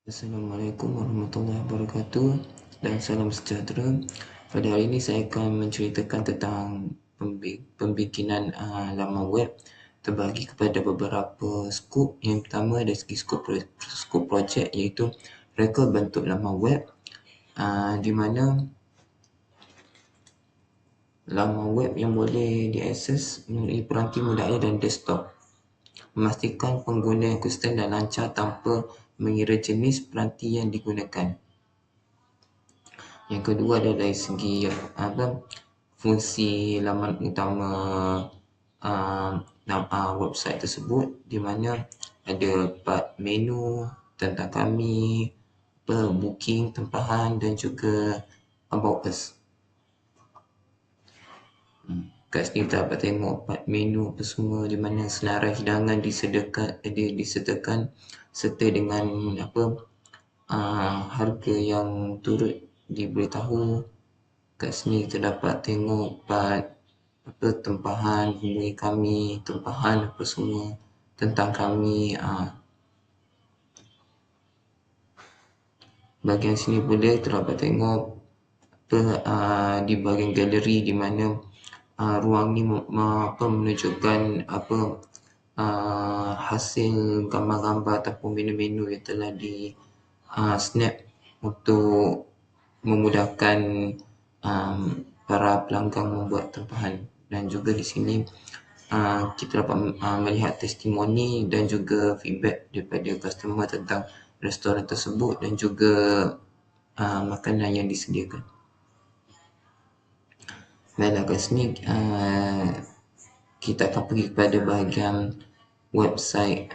Assalamualaikum warahmatullahi wabarakatuh dan salam sejahtera. Pada hari ini saya akan menceritakan tentang pembikinan laman web terbagi kepada beberapa skop. Yang pertama dari segi skop projek iaitu reka bentuk laman web di mana laman web yang boleh diakses melalui peranti mudah air dan desktop. Memastikan pengguna yang konsisten dan lancar tanpa mengira jenis peranti yang digunakan. Yang kedua adalah dari segi fungsi laman utama website tersebut, di mana ada part menu tentang kami, booking, tempahan dan juga about us. Kat sini kita dapat tengok part menu apa semua, di mana senarai hidangan disediakan serta dengan harga yang turut diberitahu. Kat sini kita dapat tengok part tempahan, hubungi kami, tempahan apa semua tentang kami. Bahagian sini pula kita dapat tengok di bahagian galeri, di mana ruang ni menunjukkan hasil gambar-gambar ataupun menu-menu yang telah di snap untuk memudahkan para pelanggan membuat tempahan. Dan juga di sini kita dapat melihat testimoni dan juga feedback daripada customer tentang restoran tersebut dan juga makanan yang disediakan. Baiklah, kat sini kita akan pergi kepada bahagian website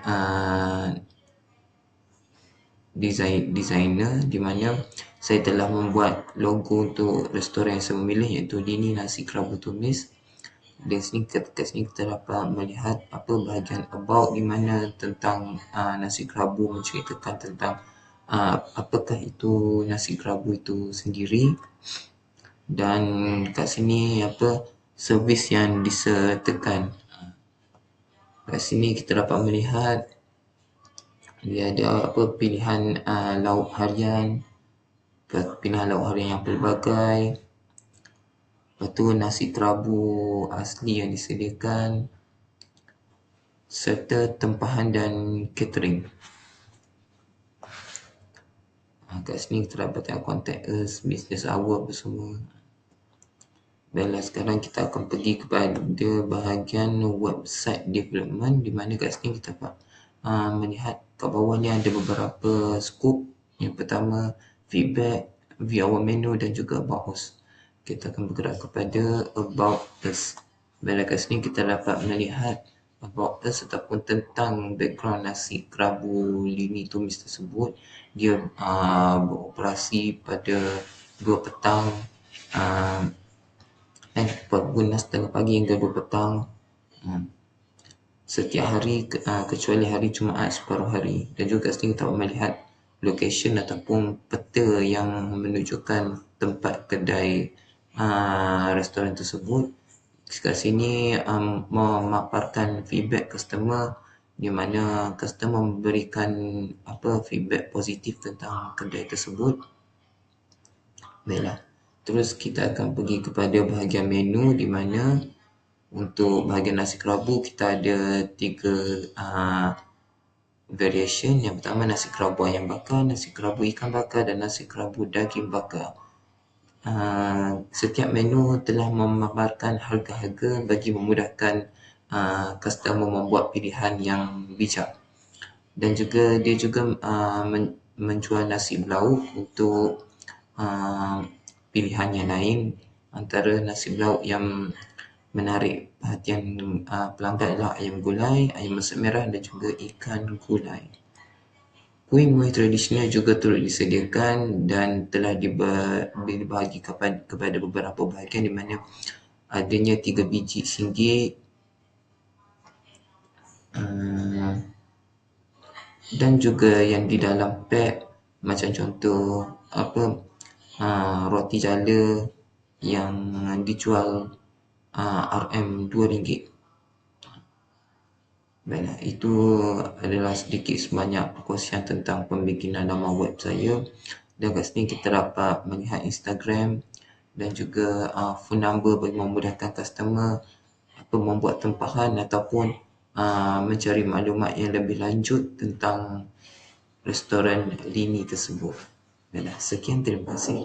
designer, di mana saya telah membuat logo untuk restoran yang saya memilih, iaitu Dini Nasi Kerabu Tumis. Dan kat sini kita dapat melihat bahagian about, di mana tentang nasi kerabu menceritakan tentang apakah itu nasi kerabu itu sendiri, dan kat sini servis yang disertakan. Kat sini kita dapat melihat dia ada pilihan lauk harian, yang pelbagai. Lepas tu nasi kerabu asli yang disediakan serta tempahan dan catering. Kat sini kita dapat tengok contact us, business hour apa semua. Baiklah, sekarang kita akan pergi kepada bahagian website development, di mana kat sini kita dapat melihat kat bawah ni ada beberapa skop. Yang pertama feedback, view our menu dan juga about us. Kita akan bergerak kepada about us. Baiklah, kat sini kita dapat melihat about us ataupun tentang background nasi kerabu Lini Tumis tersebut. Dia beroperasi pada 2 petang pukul 6.30 pagi hingga 2 petang setiap hari, kecuali hari Jumaat separuh hari. Dan juga sini kita melihat location ataupun peta yang menunjukkan tempat kedai restoran tersebut. Kat sini memaparkan feedback customer, di mana customer memberikan feedback positif tentang kedai tersebut. Baiklah, terus kita akan pergi kepada bahagian menu, di mana untuk bahagian nasi kerabu kita ada 3 variation. Yang pertama nasi kerabu ayam bakar, nasi kerabu ikan bakar dan nasi kerabu daging bakar. Setiap menu telah memaparkan harga-harga bagi memudahkan customer membuat pilihan yang bijak. Dan juga dia juga menjual nasi berlauk untuk pilihan yang lain. Antara nasi berlauk yang menarik perhatian pelanggan adalah ayam gulai, ayam masak merah dan juga ikan gulai. Kuih-muih tradisional juga turut disediakan dan telah dibahagi kepada beberapa bahagian, di mana adanya 3 biji singgit dan juga yang di dalam pack, macam contoh roti jala yang dijual RM2. Baiklah, itu adalah sedikit sebanyak perkongsian tentang pembikinan nama web saya. Dan kat sini kita dapat melihat Instagram dan juga phone number bagi memudahkan customer apa membuat tempahan ataupun mencari maklumat yang lebih lanjut tentang restoran Lini tersebut. Baiklah, sekian, terima kasih.